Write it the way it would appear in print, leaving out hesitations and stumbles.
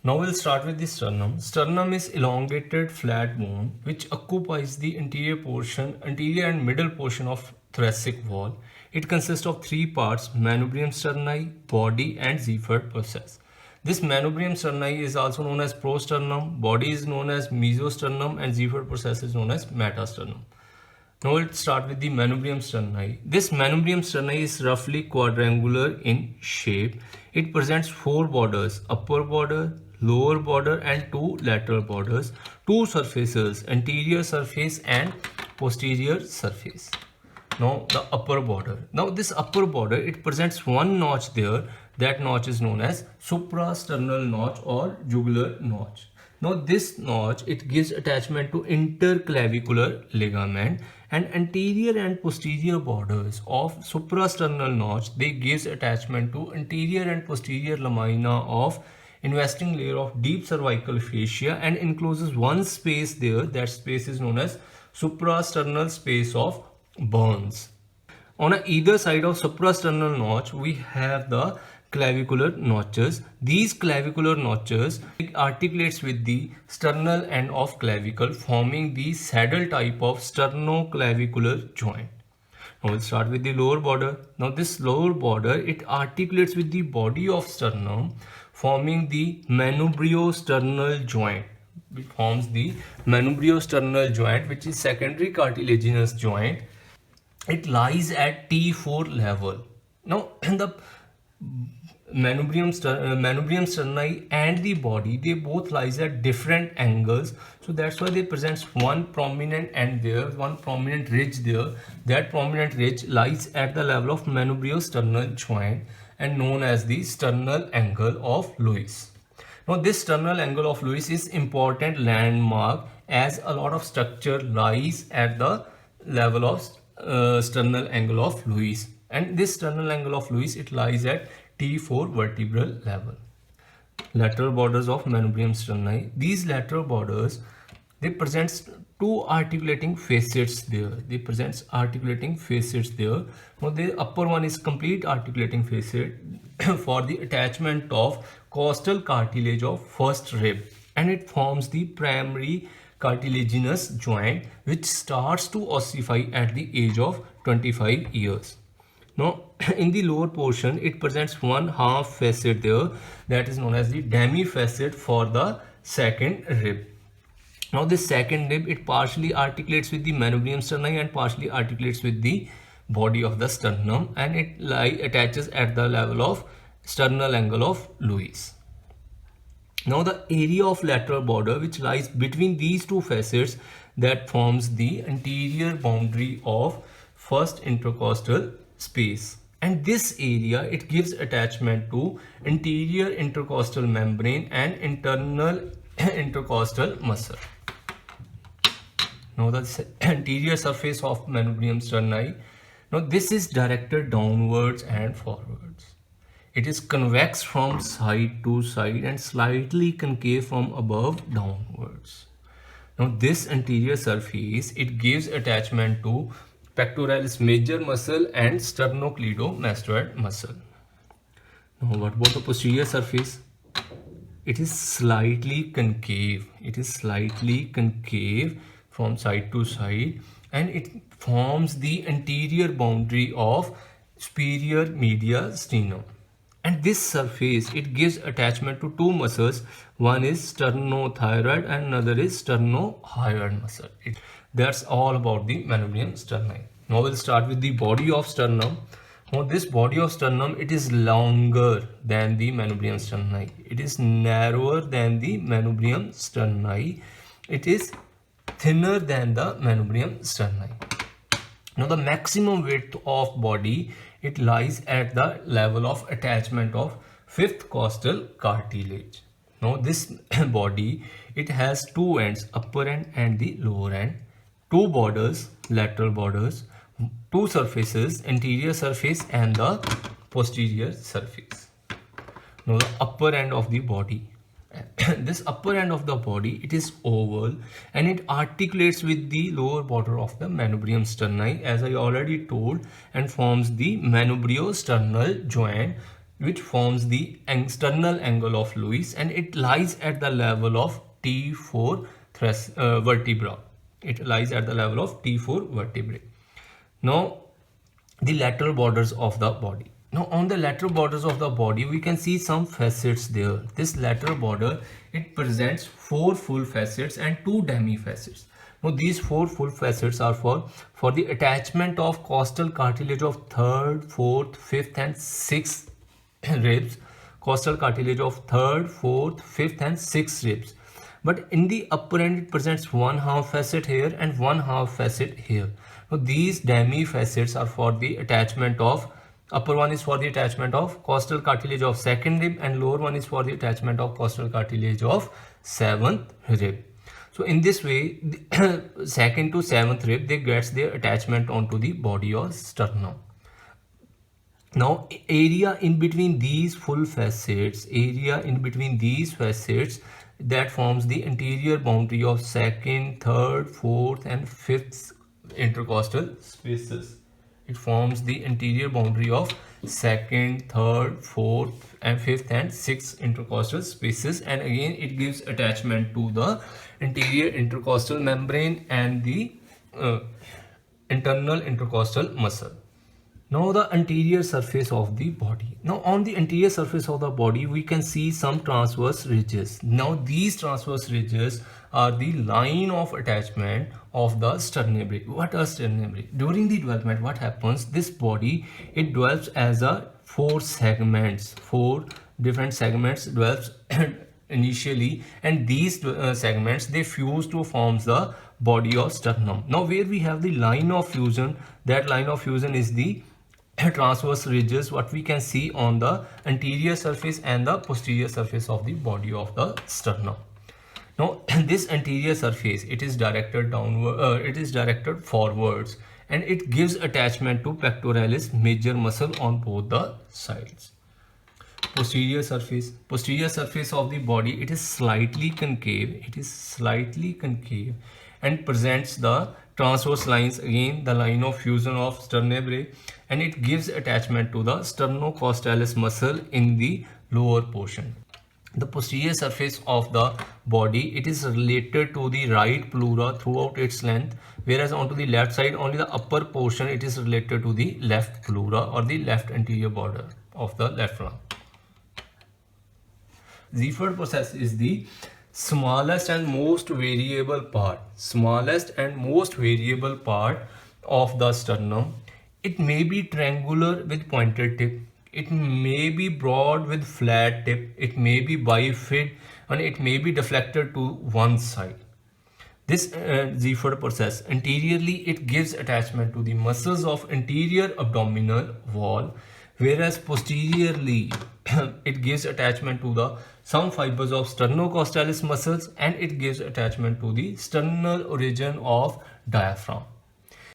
Now we'll start with the sternum. Sternum is elongated flat bone which occupies the anterior and middle portion of thoracic wall. It consists of three parts: manubrium sterni, body and Ziefert process. This manubrium sterni is also known as prosternum, body is known as mesosternum and Ziefert process is known as metasternum. Now let's start with the Manubrium sterni. This Manubrium sterni is roughly quadrangular in shape. It presents four borders: upper border, lower border and two lateral borders, two surfaces: anterior surface and posterior surface. Now the upper border. Now this upper border, it presents one notch there. That notch is known as suprasternal notch or jugular notch. Now this notch, it gives attachment to interclavicular ligament, and anterior and posterior borders of suprasternal notch, they gives attachment to anterior and posterior lamina of investing layer of deep cervical fascia and encloses one space there. That space is known as suprasternal space of Burns. On either side of suprasternal notch, we have the clavicular notches. These clavicular notches articulates with the sternal end of clavicle, forming the saddle type of sternoclavicular joint. Now we'll start with the lower border. Now this lower border, it articulates with the body of sternum, forming the manubriosternal joint. It forms the manubriosternal joint, which is secondary cartilaginous joint. It lies at T4 level. Now the manubrium sterni and the body, they both lies at different angles, so that's why they presents one prominent end there, one prominent ridge there. That prominent ridge lies at the level of manubriosternal joint and known as the sternal angle of Lewis. Now this sternal angle of Lewis is important landmark, as a lot of structure lies at the level of sternal angle of Lewis, and this sternal angle of Lewis, it lies at T4 vertebral level. Lateral borders of manubrium sterni. These lateral borders, they present two articulating facets there. They present articulating facets there. Now the upper one is complete articulating facet for the attachment of costal cartilage of first rib, and it forms the primary cartilaginous joint which starts to ossify at the age of 25 years. Now in the lower portion, it presents one half facet there, that is known as the demifacet for the second rib. Now this second rib, it partially articulates with the manubrium sterni and partially articulates with the body of the sternum, and it attaches at the level of sternal angle of Lewis. Now the area of lateral border which lies between these two facets, that forms the anterior boundary of first intercostal space, and this area, it gives attachment to anterior intercostal membrane and internal intercostal muscle. Now the anterior surface of manubrium sterni, now this is directed downwards and forwards. It is convex from side to side and slightly concave from above downwards. Now this anterior surface, it gives attachment to pectoralis major muscle and sternocleidomastoid muscle. Now what about the posterior surface? It is slightly concave. It is slightly concave from side to side, and it forms the anterior boundary of superior medial sternum. And this surface, it gives attachment to two muscles. One is sternothyroid and another is sternohyoid muscle. That's all about the manubrium sterni. Now we'll start with the body of sternum. Now this body of sternum, it is longer than the manubrium sterni. It is narrower than the manubrium sterni. It is thinner than the manubrium sterni. Now the maximum width of body, it lies at the level of attachment of fifth costal cartilage. Now this body, it has two ends, upper end and the lower end, two borders, lateral borders, two surfaces, anterior surface and the posterior surface. Now the upper end of the body. This upper end of the body, it is oval and it articulates with the lower border of the manubrium sterni, as I already told, and forms the manubriosternal joint which forms the external angle of Lewis, and it lies at the level of T4 vertebra. It lies at the level of T4 vertebrae. Now, the lateral borders of the body. Now, on the lateral borders of the body, we can see some facets there. This lateral border, it presents 4 full facets and 2 demi facets. Now, these 4 full facets are for the attachment of costal cartilage of 3rd, 4th, 5th and 6th ribs. Costal cartilage of 3rd, 4th, 5th and 6th ribs. But in the upper end, it presents 1 half facet here and 1 half facet here. Now, these demi facets are for the attachment of, upper one is for the attachment of costal cartilage of 2nd rib and lower one is for the attachment of costal cartilage of 7th rib. So in this way, the 2nd to 7th rib, they gets their attachment onto the body of sternum. Now, area in between these full facets, that forms the anterior boundary of 2nd, 3rd, 4th and 5th intercostal spaces. It forms the anterior boundary of 2nd, 3rd, 4th and 5th and 6th intercostal spaces, and again it gives attachment to the anterior intercostal membrane and the internal intercostal muscle. Now, the anterior surface of the body. Now, on the anterior surface of the body, we can see some transverse ridges. Now, these transverse ridges are the line of attachment of the sternabrae. What are sternabrae? During the development, what happens? This body, it develops as a 4 different segments develops initially, and these segments, they fuse to form the body of sternum. Now, where we have the line of fusion, that line of fusion is the transverse ridges, what we can see on the anterior surface and the posterior surface of the body of the sternum. Now, this anterior surface, it is directed downward, it is directed forwards, and it gives attachment to pectoralis major muscle on both the sides. Posterior surface of the body, it is slightly concave, and presents the transverse lines, again the line of fusion of sternabrae, and it gives attachment to the sternocostalis muscle in the lower portion. The posterior surface of the body, it is related to the right pleura throughout its length, whereas onto the left side, only the upper portion, it is related to the left pleura or the left anterior border of the left lung. Ziegfeld process is the smallest and most variable part of the sternum. It may be triangular with pointed tip, it may be broad with flat tip, it may be bifid, and it may be deflected to one side. This Ziegfeld process, anteriorly, it gives attachment to the muscles of anterior abdominal wall, whereas posteriorly it gives attachment to some fibers of sternocostalis muscles, and it gives attachment to the sternal origin of diaphragm.